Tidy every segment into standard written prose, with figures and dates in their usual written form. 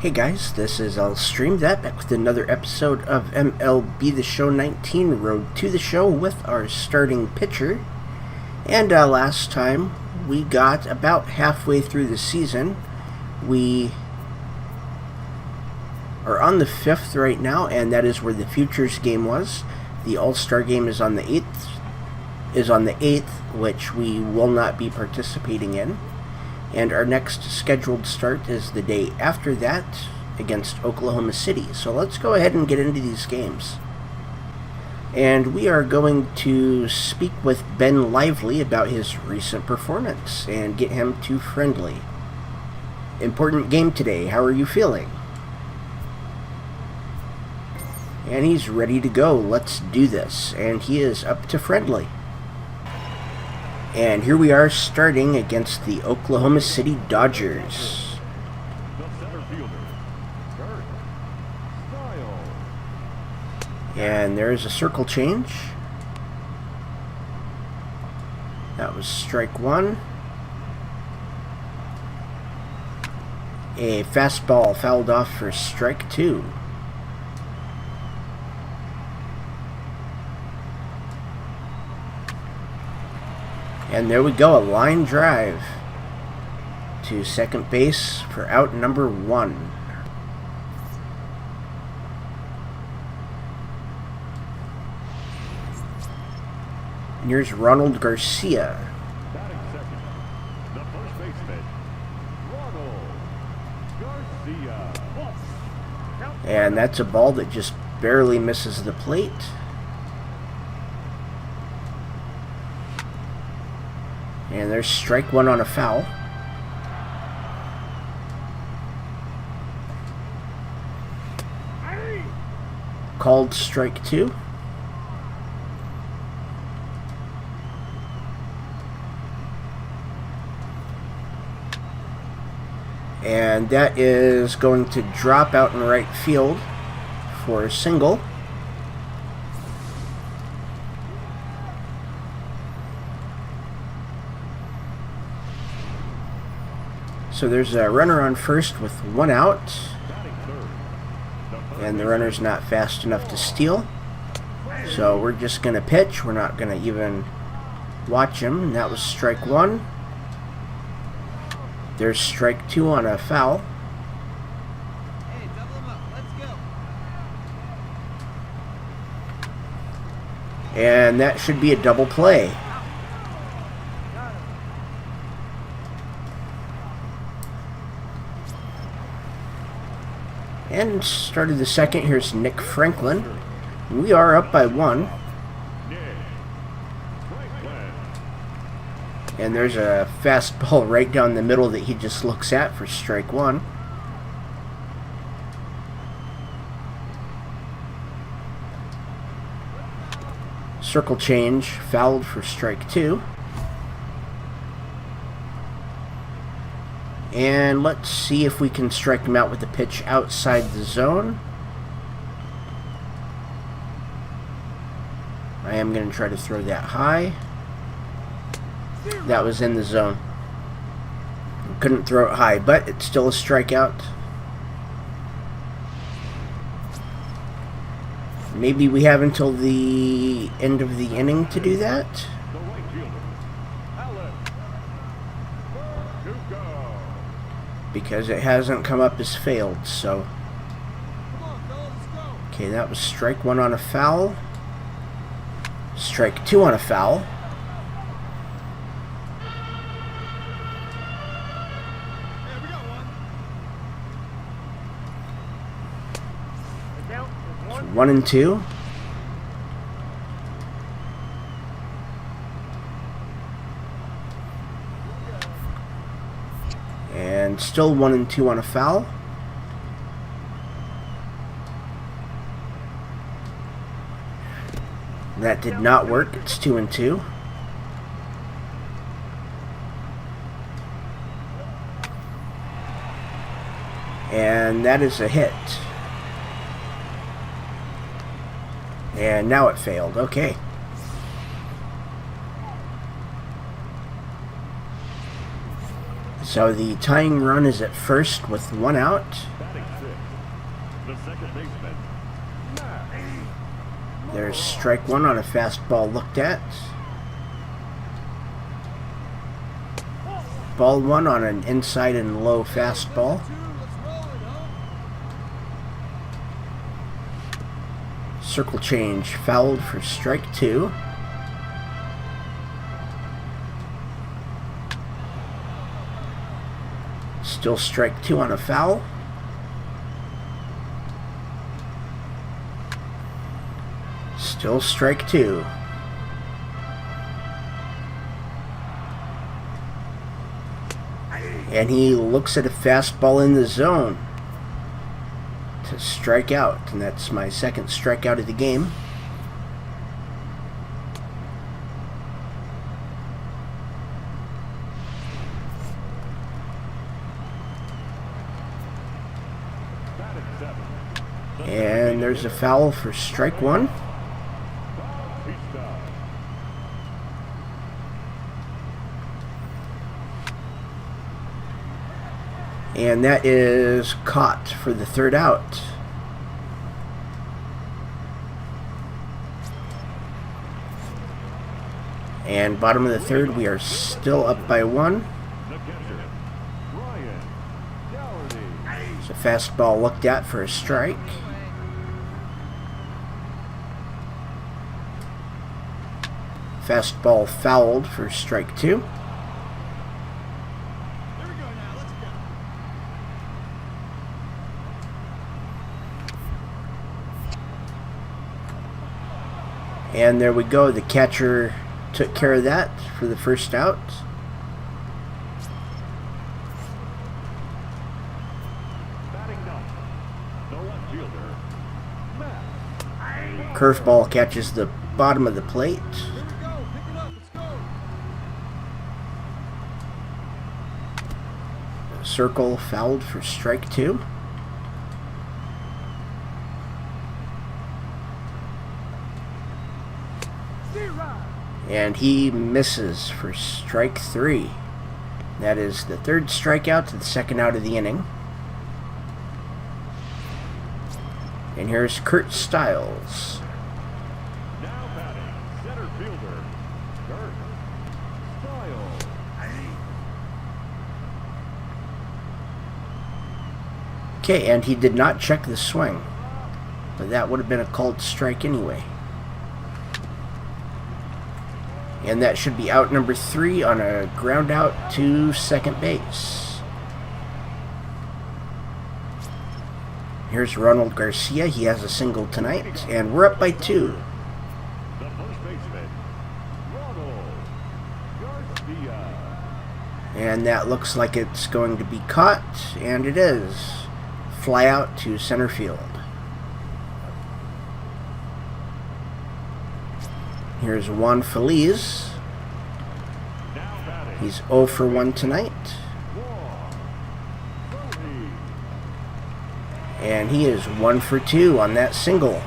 Hey guys, this is I'll Stream That back with another episode of MLB The Show 19, Road to the Show, with our starting pitcher. And last time we got about halfway through the season. We are on the 5th right now, and that is where the Futures game was. The All-Star game is on the 8th, which we will not be participating in. And our next scheduled start is the day after that against Oklahoma City. So let's go ahead and get into these games. And we are going to speak with Ben Lively about his recent performance and get him to friendly. Important game today. How are you feeling? And he's ready to go. Let's do this. And he is up to friendly. And here we are starting against the Oklahoma City Dodgers. And there's a circle change. That was strike one. A fastball fouled off for strike two. And there we go, a line drive to second base for out number one. And here's Ronald Garcia. And that's a ball that just barely misses the plate. And there's strike one on a foul. Called strike two. And that is going to drop out in right field for a single. So there's a runner on first with one out, and the runner's not fast enough to steal. So we're just going to pitch. We're not going to even watch him. And that was strike one. There's strike two on a foul. And that should be a double play. And started the second. Here's Nick Franklin. We are up by one. And there's a fastball right down the middle that he just looks at for strike one. Circle change, fouled for strike two. And let's see if we can strike him out with the pitch outside the zone. I am going to try to throw that high. That was in the zone. Couldn't throw it high, but it's still a strikeout. Maybe we have until the end of the inning to do that. Because it hasn't come up as failed, so. Okay, that was strike one on a foul. Strike two on a foul. So 1 and 2. And still 1 and 2 on a foul. That did not work. It's 2 and 2. And that is a hit. And now it failed. Okay. So the tying run is at first with one out. The second baseman. There's strike one on a fastball looked at. Ball one on an inside and low fastball. Circle change fouled for strike two. Still strike two on a foul. Still strike two. And he looks at a fastball in the zone to strike out. And that's my second strikeout of the game. And there's a foul for strike one. And that is caught for the third out. And bottom of the third, we are still up by one. It's a fastball looked at for a strike. Fastball fouled for strike two. And there we go. The catcher took care of that for the first out. Curveball catches the bottom of the plate. Circle fouled for strike two. And he misses for strike three. That is the third strikeout to the second out of the inning. And here's Kurt Stiles. Now batting, center fielder, Kurt Stiles. Okay, and he did not check the swing. But that would have been a called strike anyway. And that should be out number three on a ground out to second base. Here's Ronald Garcia. He has a single tonight, and we're up by two. The first baseman, Ronald Garcia. And that looks like it's going to be caught, and it is. Fly out to center field. Here's Juan Feliz. He's 0 for 1 tonight. And he is 1 for 2 on that single.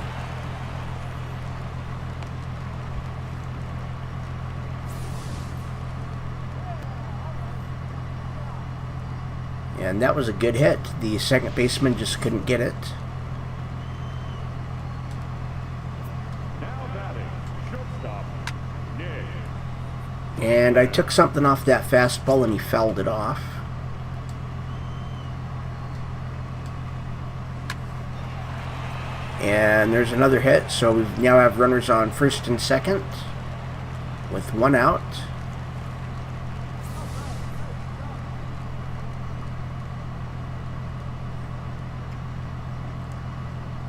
And that was a good hit. The second baseman just couldn't get it. And I took something off that fastball and he fouled it off. And there's another hit, so we now have runners on first and second with one out.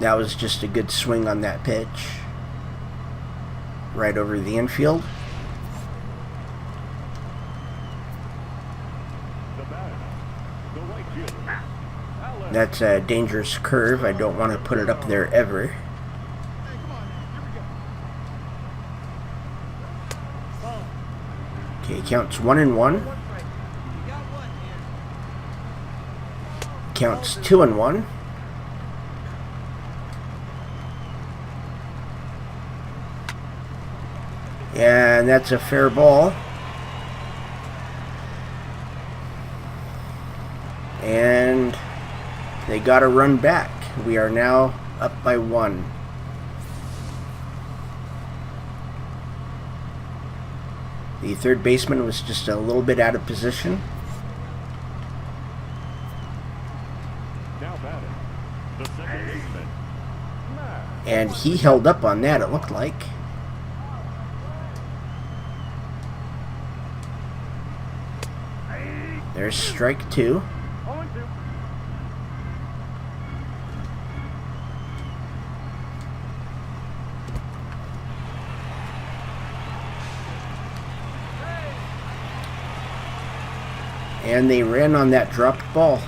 That was just a good swing on that pitch. Right over the infield. That's a dangerous curve. I don't want to put it up there ever. Okay, counts 1-1. Counts 2-1. And that's a fair ball. And they got to run back. We are now up by 1. The third baseman was just a little bit out of position. Now batting, the second baseman, Matt. And he held up on that, it looked like. There's strike 2. 0-2. And they ran on that dropped ball.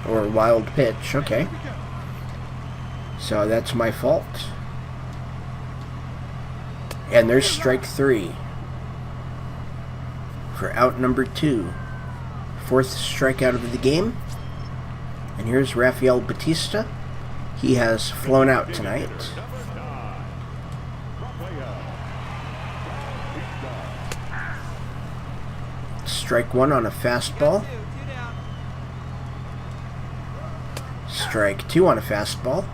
Or wild pitch, okay. So that's my fault. And there's strike 3. For out number 2. 4th strikeout of the game. And here's Rafael Batista. He has flown out tonight. Number 9, Rafael. Strike 1 on a fastball. Strike 2 on a fastball.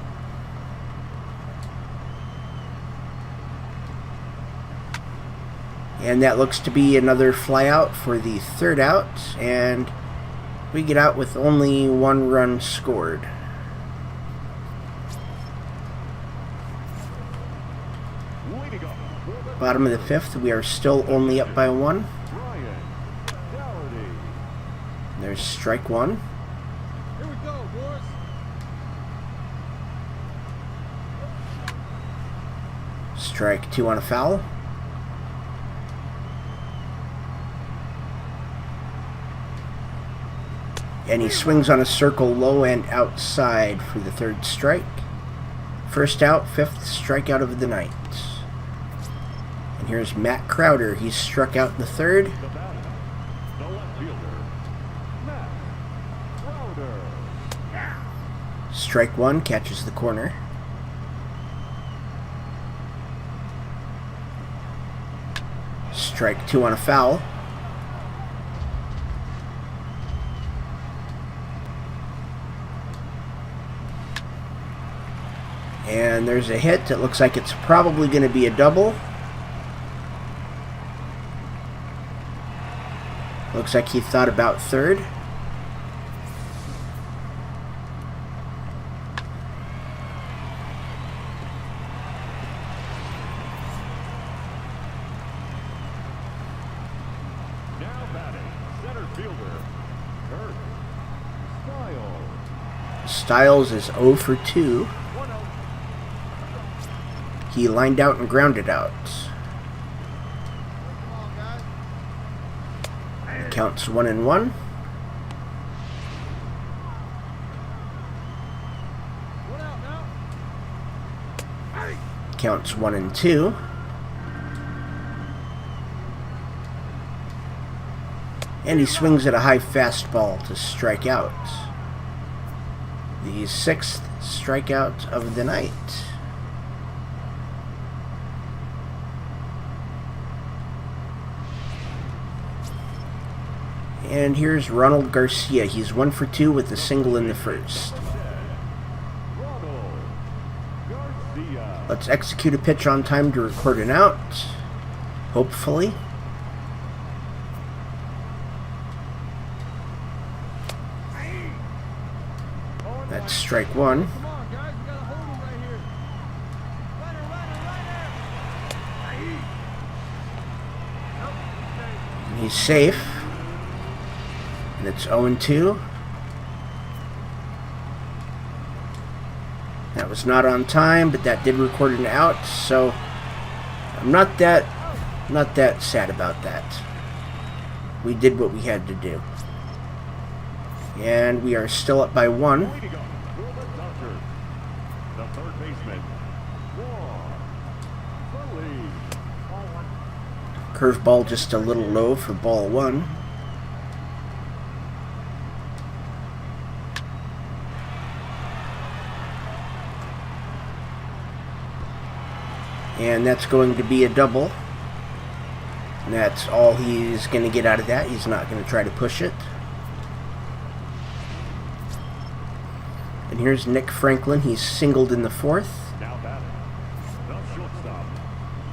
And that looks to be another flyout for the 3rd out, and we get out with only 1 run scored. Way to go. Bottom of the 5th, we are still only up by 1. Ryan Doherty. There's strike 1. Here we go, boys. Strike 2 on a foul. And he swings on a circle low and outside for the 3rd strike. 1st out, 5th strikeout of the night. And here's Matt Crowder. He's struck out the 3rd. The batter, the left fielder, Matt Crowder. Strike 1, catches the corner. Strike 2 on a foul. And there's a hit. It looks like it's probably going to be a double. Looks like he thought about 3rd. Now batting, center fielder, Kurt Stiles. Styles is 0 for 2. 1-0. He lined out and grounded out. Come on, guys. It counts 1-1. One out now. Counts 1-2. And he swings at a high fastball to strike out. The 6th strikeout of the night. And here's Ronald Garcia. He's 1 for 2 with a single in the 1st. Ronald Garcia. Let's execute a pitch on time to record an out. Hopefully. That's strike 1. Come on, guys. We gotta hold him right here. Runner. He's safe. And it's 0-2. That was not on time, but that did record an out, so I'm not that sad about that. We did what we had to do. And we are still up by 1. Way to go for the Dodgers. The 3rd baseman, Juan Sully. Curveball just a little low for ball 1. And that's going to be a double. And that's all he's going to get out of that. He's not going to try to push it. And here's Nick Franklin. He's singled in the fourth. Now batting, the shortstop,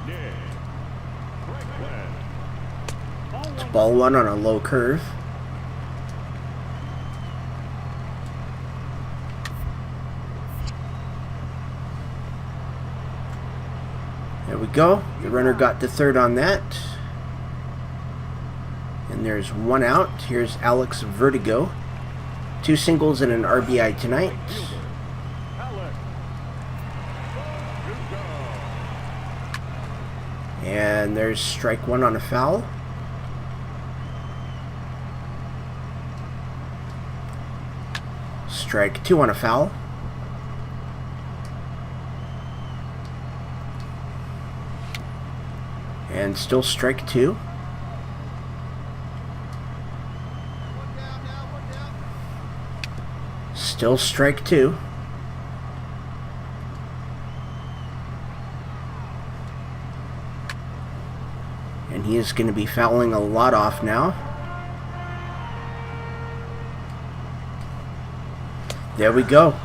Nick Franklin. It's ball one on a low curve. There we go. The runner got to third on that. And there's one out. Here's Alex Vertigo. 2 singles and an RBI tonight. Alex. And there's strike one on a foul. Strike two on a foul. And still strike two. Still strike two. And he is going to be fouling a lot off now. There we go.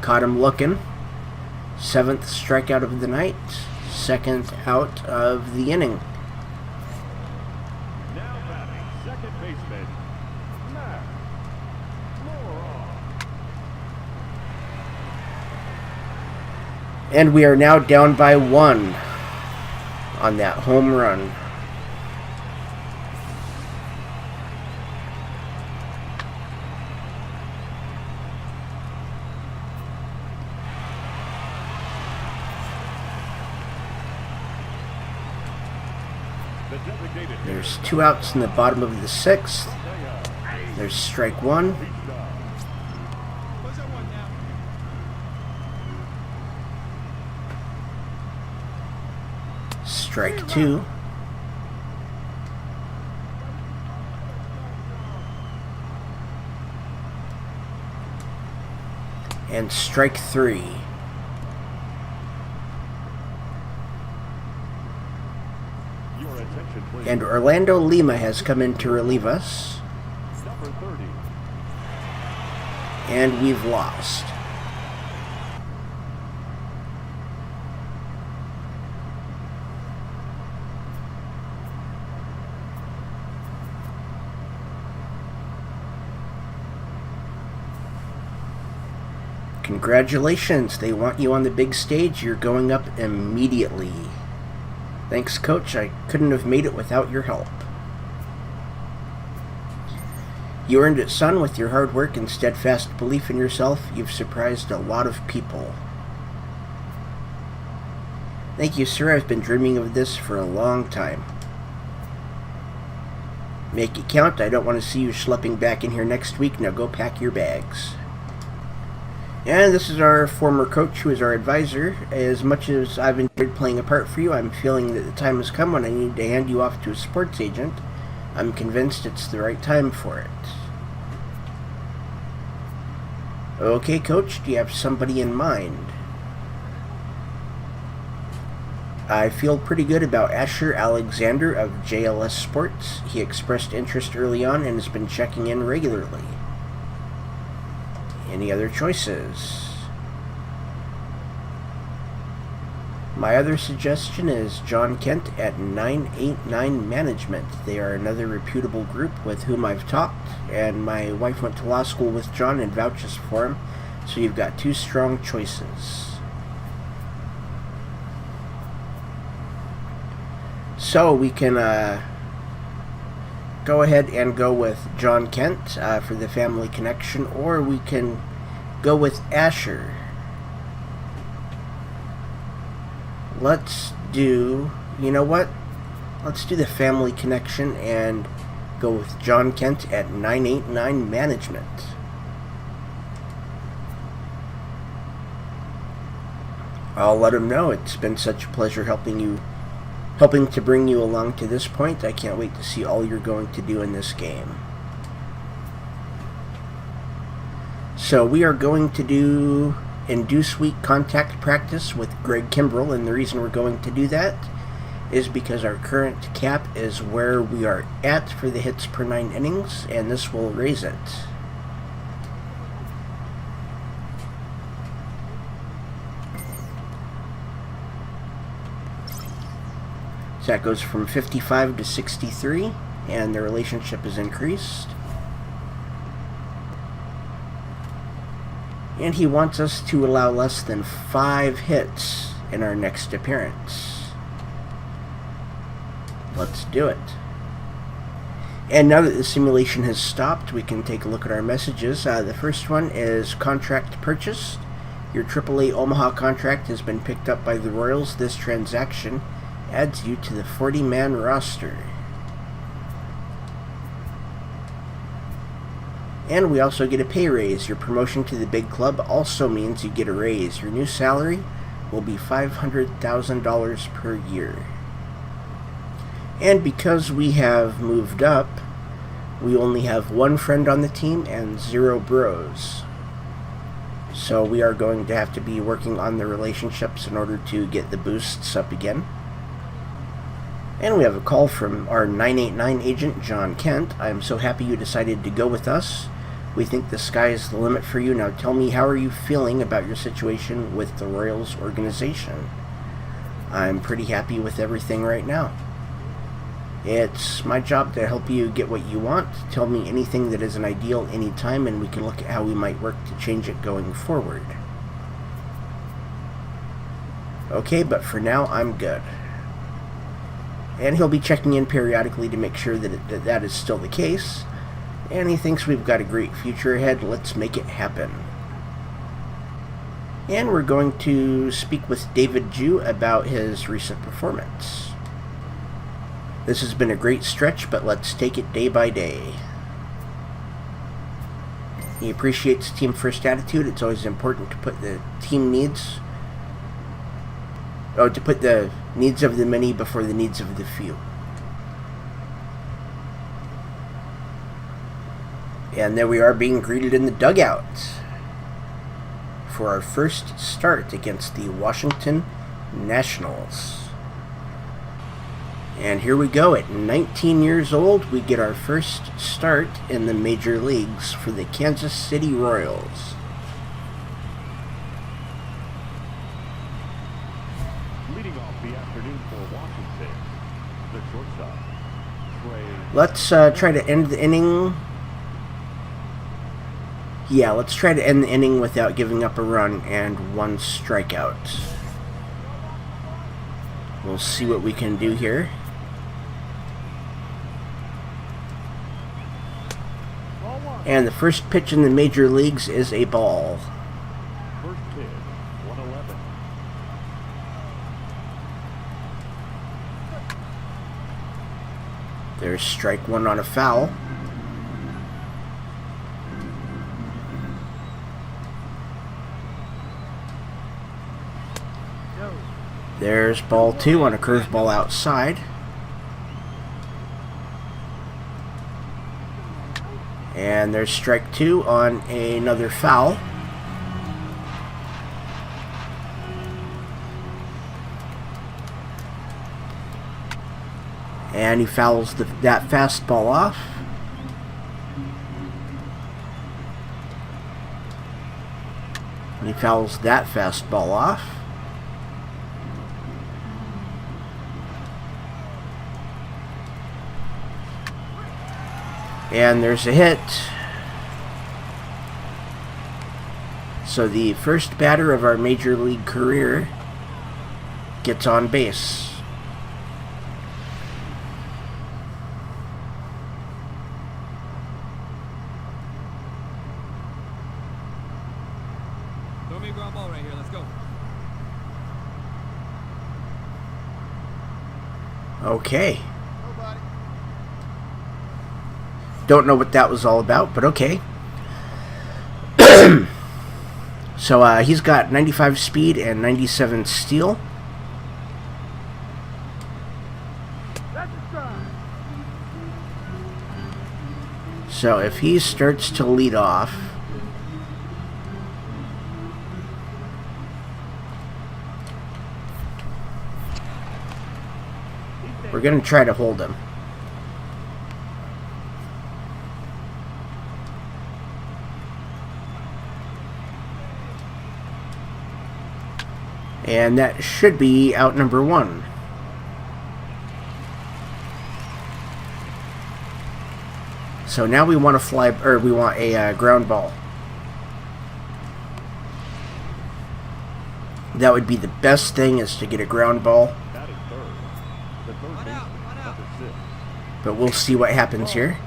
Caught him looking. 7th strikeout of the night. 2nd out of the inning. Now batting, second baseman, Matt Moore. And we are now down by 1 on that home run. The designated There's 2 outs in the bottom of the 6th. There's strike one. What's that one now? Strike two. And strike three. Your attention, please. And Orlando Lima has come in to relieve us. Number 30. And we've lost. Congratulations, they want you on the big stage. You're going up immediately. Thanks, Coach. I couldn't have made it without your help. You earned it, son. With your hard work and steadfast belief in yourself, you've surprised a lot of people. Thank you, sir. I've been dreaming of this for a long time. Make it count. I don't want to see you schlepping back in here next week. Now go pack your bags. And this is our former coach who is our advisor. As much as I've enjoyed playing a part for you, I'm feeling that the time has come when I need to hand you off to a sports agent. I'm convinced it's the right time for it. Okay, Coach, do you have somebody in mind? I feel pretty good about Asher Alexander of JLS Sports. He expressed interest early on and has been checking in regularly. Any other choices? My other suggestion is John Kent at 989 Management. They are another reputable group with whom I've talked, and my wife went to law school with John and vouches for him, so you've got two strong choices. So we can go ahead and go with John Kent for the family connection, or we can go with Asher. Let's do, you know what? Let's do the family connection and go with John Kent at 989 Management. I'll let him know. It's been such a pleasure helping to bring you along to this point. I can't wait to see all you're going to do in this game. So we are going to do Induce Week contact practice with Greg Kimbrell, and the reason we're going to do that is because our current cap is where we are at for the hits per 9 innings, and this will raise it. So that goes from 55 to 63, and the relationship is increased. And he wants us to allow less than 5 hits in our next appearance. Let's do it. And now that the simulation has stopped, we can take a look at our messages. The first one is contract purchased. Your AAA Omaha contract has been picked up by the Royals. This transaction adds you to the 40-man roster. And we also get a pay raise. Your promotion to the big club also means you get a raise. Your new salary will be $500,000 per year. And because we have moved up, we only have 1 friend on the team and 0 bros. So we are going to have to be working on the relationships in order to get the boosts up again. And we have a call from our 989 agent, John Kent. I am so happy you decided to go with us. We think the sky is the limit for you. Now tell me, how are you feeling about your situation with the Royals organization? I'm pretty happy with everything right now. It's my job to help you get what you want. Tell me anything that isn't ideal anytime, and we can look at how we might work to change it going forward. Okay, but for now, I'm good. And he'll be checking in periodically to make sure that that is still the case. And he thinks we've got a great future ahead. Let's make it happen. And we're going to speak with David Jew about his recent performance. This has been a great stretch, but let's take it day by day. He appreciates team first attitude. It's always important to put the team needs, to put the needs of the many before the needs of the few. And there we are being greeted in the dugout for our first start against the Washington Nationals. And here we go. At 19 years old, we get our first start in the major leagues for the Kansas City Royals. Leading off the afternoon for Washington, the shortstop, Trea. Let's try to end the inning. Yeah, let's try to end the inning without giving up a run and 1 strikeout. We'll see what we can do here. And the first pitch in the major leagues is a ball. First pitch, 111. There's strike 1 on a foul. There's ball 2 on a curveball outside. And there's strike 2 on another foul. And he fouls that fastball off. And he fouls that fastball off. And there's a hit. So the first batter of our major league career gets on base. Throw me a ground ball right here. Let's go. Okay. Don't know what that was all about, but okay. So he's got 95 speed and 97 steal. So if he starts to lead off, we're going to try to hold him. And that should be out number 1. So now we want we want a ground ball. That would be the best thing, is to get a ground ball. That is third. The third baseman, number 6. But we'll see what happens here.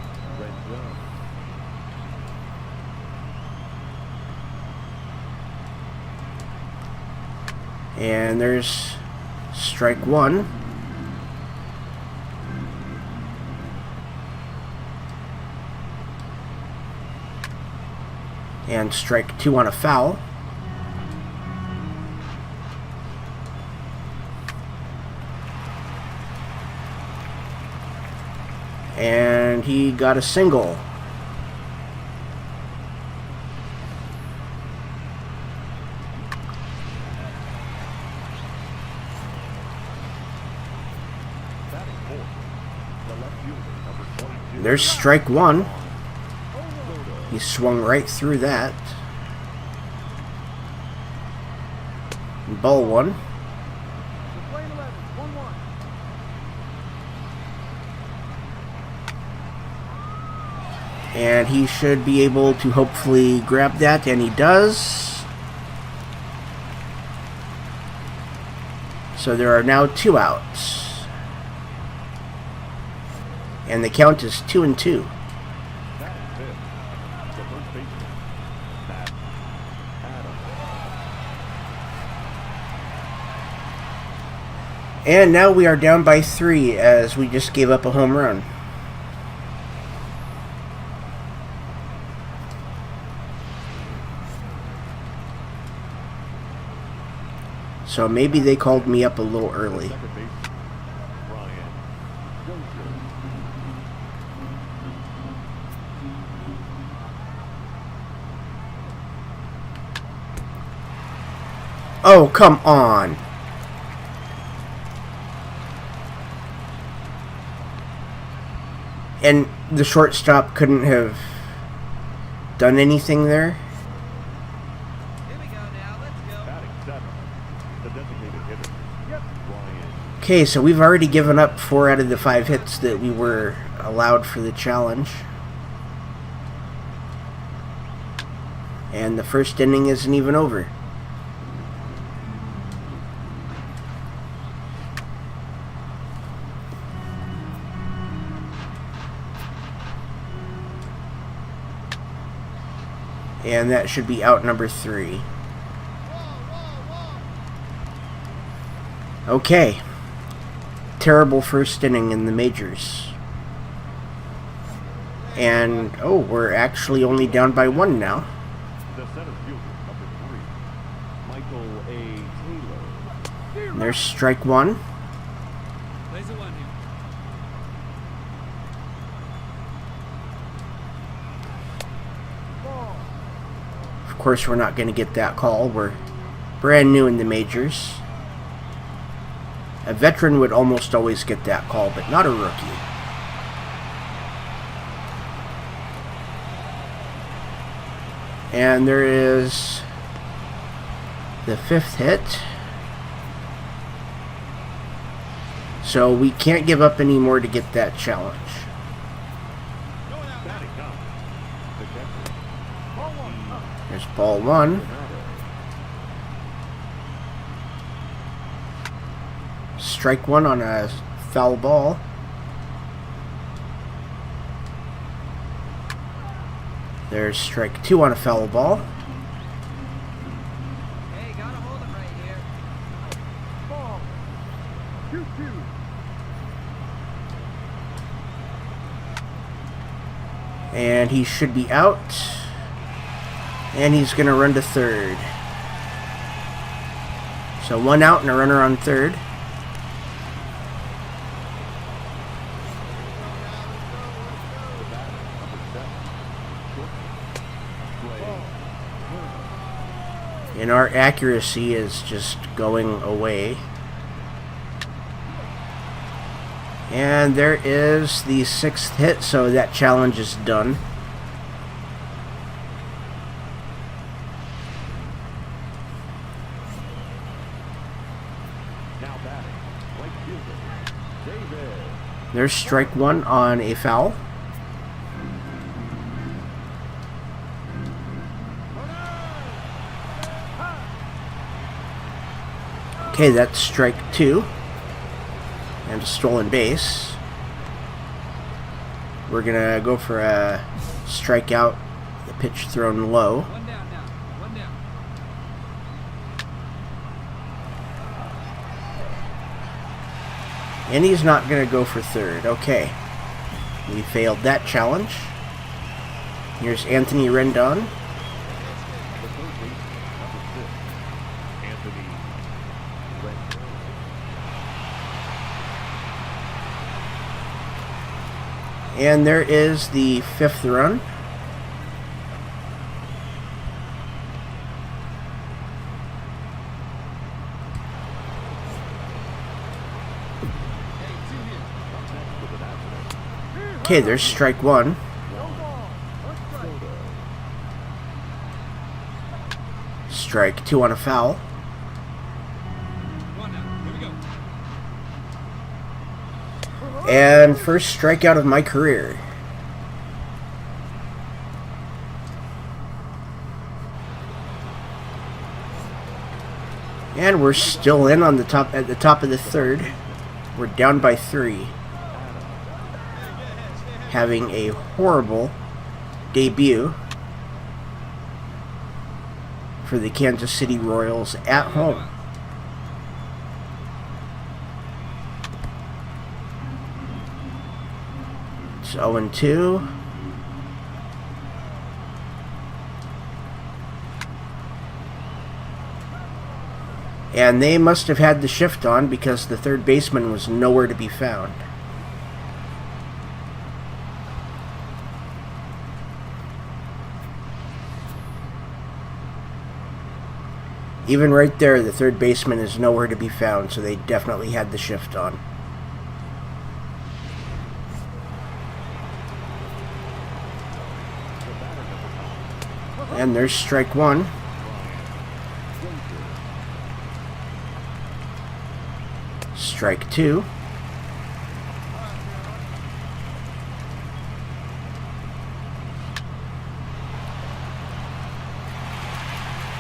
Rendon. And there's strike 1. And strike 2 on a foul. And he got a single. That is fourth. The left fielder, number 22. There's strike 1. He swung right through that. Ball 1. And he should be able to hopefully grab that, and he does. So there are now 2 outs. And the count is 2-2. That is fifth. The first baseman, Matt Adams. And now we are down by 3 as we just gave up a home run. So maybe they called me up a little early. Second baseman, Ryan Dozier. Oh, come on. And the shortstop couldn't have done anything there. Here we go now. Let's go. Batting 7. The designated hitter, Ryan. Okay, so we've already given up 4 out of the 5 hits that we were allowed for the challenge. And the first inning isn't even over. And that should be out number 3. Okay. Terrible first inning in the majors. And, oh, we're actually only down by 1 now. The center fielder, number 3, Michael A. Taylor. And there's strike 1. Plays a 1 here. Of course, we're not going to get that call. We're brand new in the majors. A veteran would almost always get that call, but not a rookie. And there is the 5th hit. So we can't give up any more to get that challenge. Batting 9. The catcher, There's ball 1. Strike 1 on a foul ball. There's strike 2 on a foul ball. Hey, gotta hold him right here. Ball. 2-2. And he should be out. And he's going to run to third. So 1 out and a runner on third. And our accuracy is just going away. And there is the 6th hit, so that challenge is done. Now batting, right fielder, David. There's strike 1 on a foul. Okay, that's strike 2. And a stolen base. We're gonna go for a strikeout. The pitch thrown low. One down now. One down. And he's not gonna go for third. Okay. We failed that challenge. Here's Anthony Rendon. The third baseman, number 6, Anthony Rendon. And there is the 5th run. Okay, there's strike 1. Strike 2 on a foul. One down. Here we go. And first strikeout of my career. And we're still in on the top at the top of the 3rd. We're down by 3. Having a horrible debut for the Kansas City Royals at home. It's 0-2. And they must have had the shift on because the third baseman was nowhere to be found. Even right there, the third baseman is nowhere to be found, so they definitely had the shift on. And there's strike 1. Strike 2.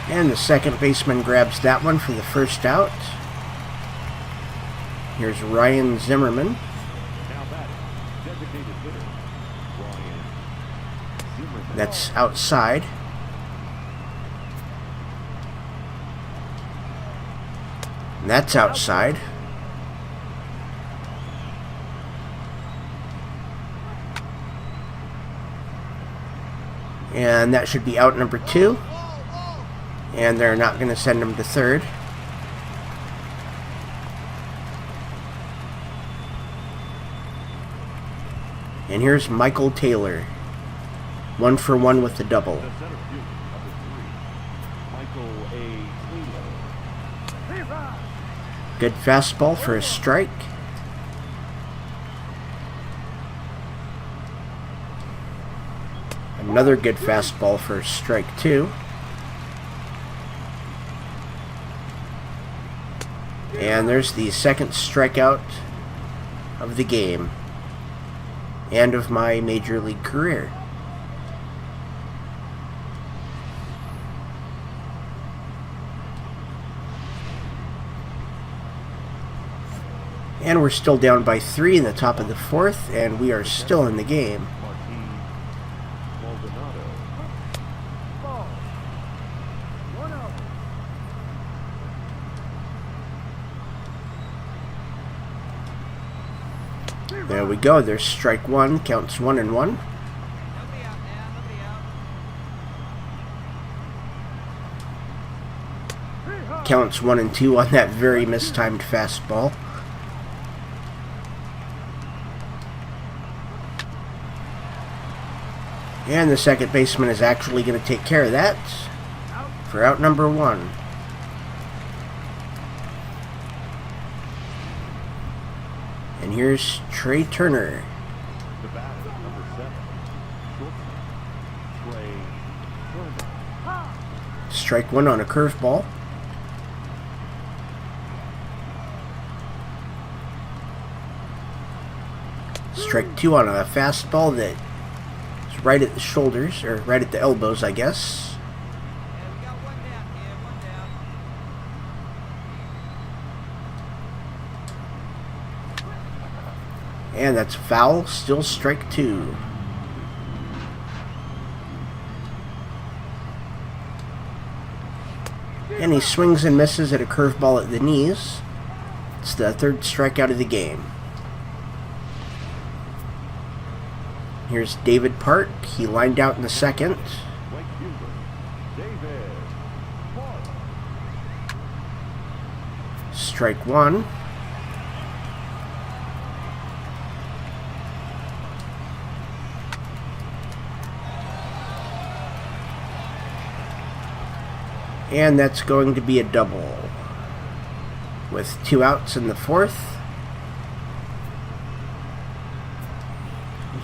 And the second baseman grabs that one for the first out. Here's Ryan Zimmerman. Now batting, designated hitter, Ryan Zimmerman. That's outside. And that's outside. And that should be out number 2. And they're not going to send him to third. And here's Michael Taylor. 1 for 1 with the double. The center fielder, number 3, Michael A. Taylor. Good fastball for a strike. Another good fastball for strike 2. And there's the second strikeout of the game and of my major league career. And we're still down by 3 in the top of the 4th, and we are still in the game. There we go. There's strike 1. Counts 1-1. Nobody out now. Nobody out. Counts 1-2 on that very mistimed fastball. And the second baseman is actually going to take care of that for out number 1. And here's Trea Turner. The batter, number 7, shortstop, Trea Turner. Strike 1 on a curveball. Strike 2 on a fastball that is right at the shoulders, or right at the elbows, I guess. Yeah, we got one down here. One And that's foul. Still strike 2. And he swings and misses at a curveball at the knees. It's the 3rd strikeout of the game. Here's David Park. He lined out in the 2nd. Strike 1. And that's going to be a double. With 2 outs in the 4th.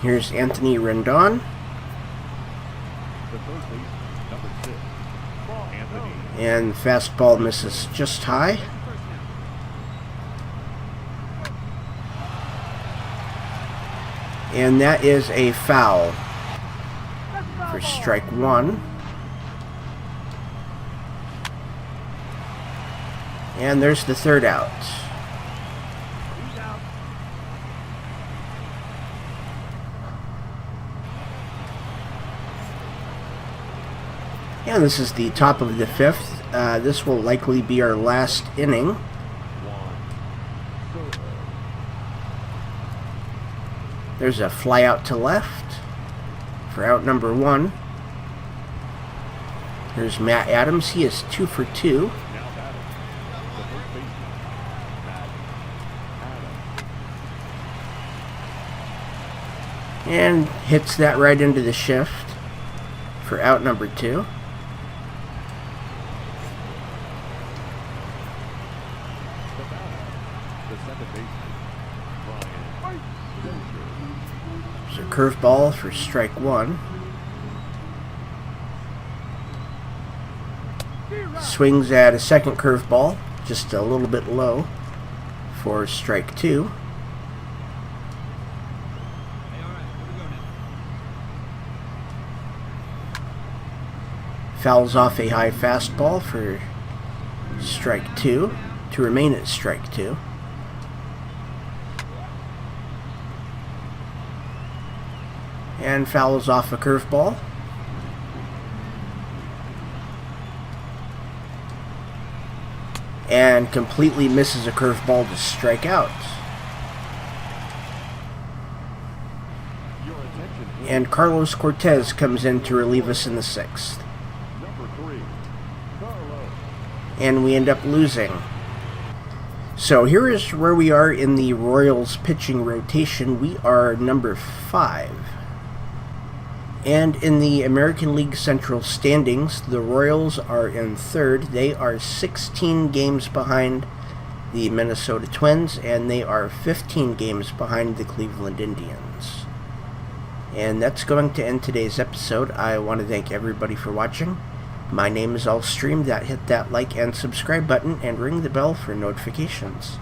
Here's Anthony Rendon. And fastball misses just high. And that is a foul for strike 1. And there's the 3rd out. And this is the top of the 5th. This will likely be our last inning. There's a fly out to left for out number 1. There's Matt Adams. He is 2 for 2. And hits that right into the shift for out number 2. There's a curveball for strike 1. Swings at a second curveball, just a little bit low, for strike 2. Fouls off a high fastball for strike 2 to remain at strike 2. And fouls off a curveball. And completely misses a curveball to strike out. And Carlos Cortez comes in to relieve us in the 6th. And we end up losing. So here is where we are in the Royals pitching rotation. We are number 5. And in the American League Central standings, the Royals are in 3rd. They are 16 games behind the Minnesota Twins, and they are 15 games behind the Cleveland Indians. And that's going to end today's episode. I want to thank everybody for watching. My name is Allstream. Hit that like and subscribe button and ring the bell for notifications.